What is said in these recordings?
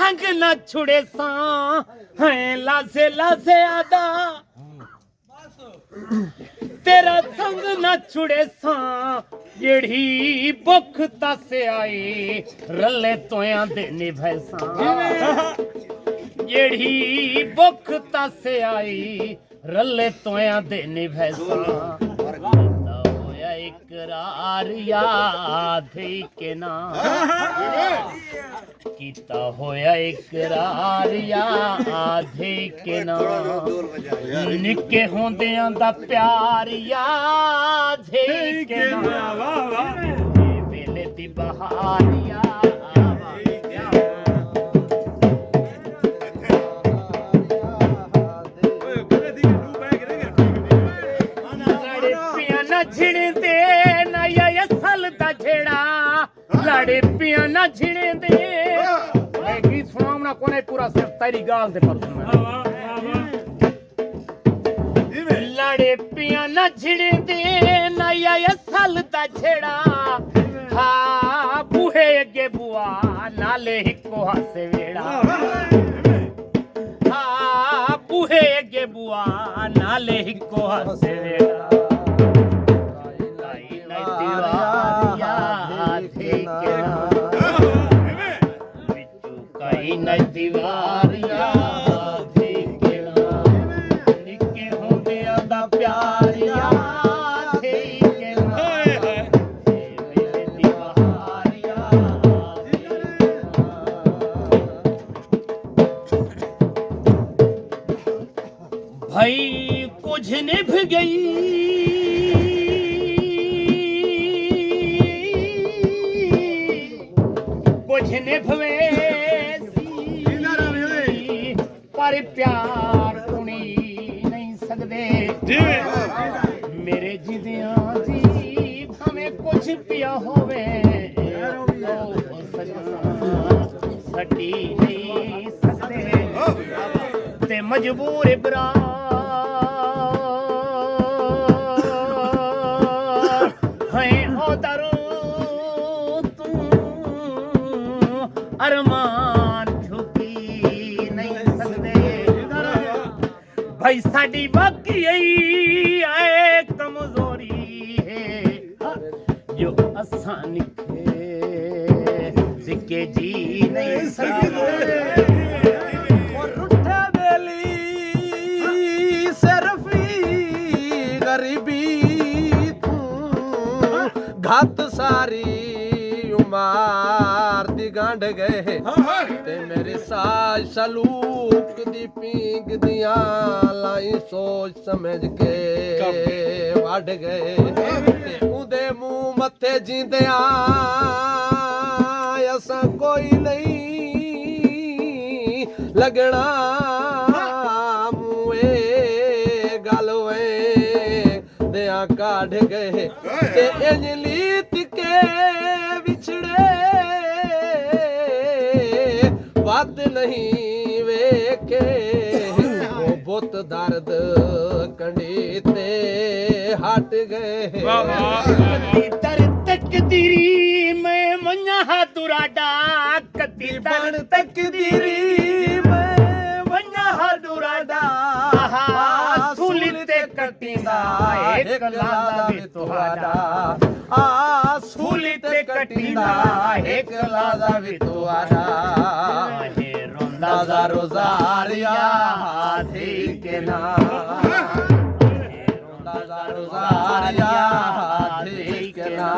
संग न छुड़े सा है लासे लासे आदा तेरा संग न छुड़े सा जेड़ी भुख तस आई रले तोया दे निभैसा जेड़ी भुख तस आई रले तोया दे निभैसा होया इकरार याद के ना कीता होया इकरार याद के ना निक्के होंदियां दा प्यार याद के ना वेले दी बहार झिड़दे ना या सल दा झेड़ा लाड़े पिया ना झिड़दे मैं गीत सुनाऊं ना कोने पूरा सिर्फ तेरी गाल दे पर लाड़े पिया ना झिड़दे ना या सल दा झेड़ा हा बूहे अगे बुआ नाले हिको हासे वेड़ा हा बूहे अगे बुआ नाले हिको हासे वेड़ा न दीवार याद के ना निक्के होंदियां दा प्यार याद के ना वेले दी बहार याद भाई कुछ निभ गई कुछ निभवे पर प्यार कुणी नहीं सकदे मेरे जिदियां जी भावें कुछ पिया होवे सटी नहीं सकदे ते मजबूर बरा हैं ओ दरो तू अरमान भाई साडी वाकई है कमजोरी है जो आसान सिक्के जी नहीं सकते और रुठे बेली सिर्फी गरीबी तू घात सारी उमार दी गांड गए ते मेरे साज सलूक दी पींग दिया लाई सोच समझ के वड़ गए ते उदे मुंह मथे जींदिया असा कोई नहीं लगना मुए गलवे दिया काढ़ गए ते इंजलीत के बिछड़े बात नहीं वेखे वो बुत दर्द कंडी ते हट गए दर तकदीरी मैं वन्या दुराडा कदी दर तकदीरी मैं वन्या दुराडा सूली ते कटींदा एक लादा वे तुहाडा सूली ते कटींदा एक लादा वे तुहाडा रोंदा रोज़ार याद के ना रोंदा रोज़ार याद के ना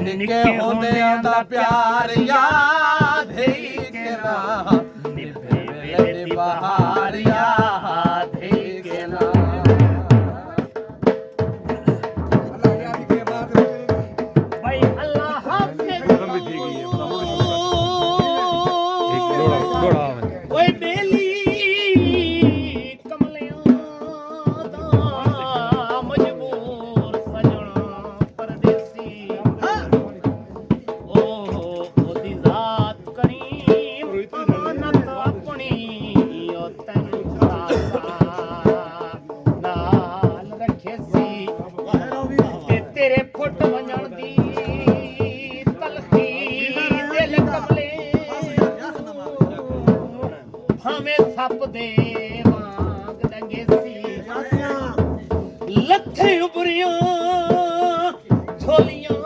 निके होंदियां दा प्यार याद के ना निभे वेले दी बहार याद के ना भाई अल्लाह हाफिज़ ओए बेली कमलियां दा मजबूर सजन परदेसी ओ ओदी जात करीम मानत अपनी ओ ਭਾਵੇਂ ਸੱਪ ਦੇ ਵਾਂਗ ਡੰਗੇ ਸੀ ਲੱਥੇ ਉਬਰੀਆਂ ਝੋਲੀਆਂ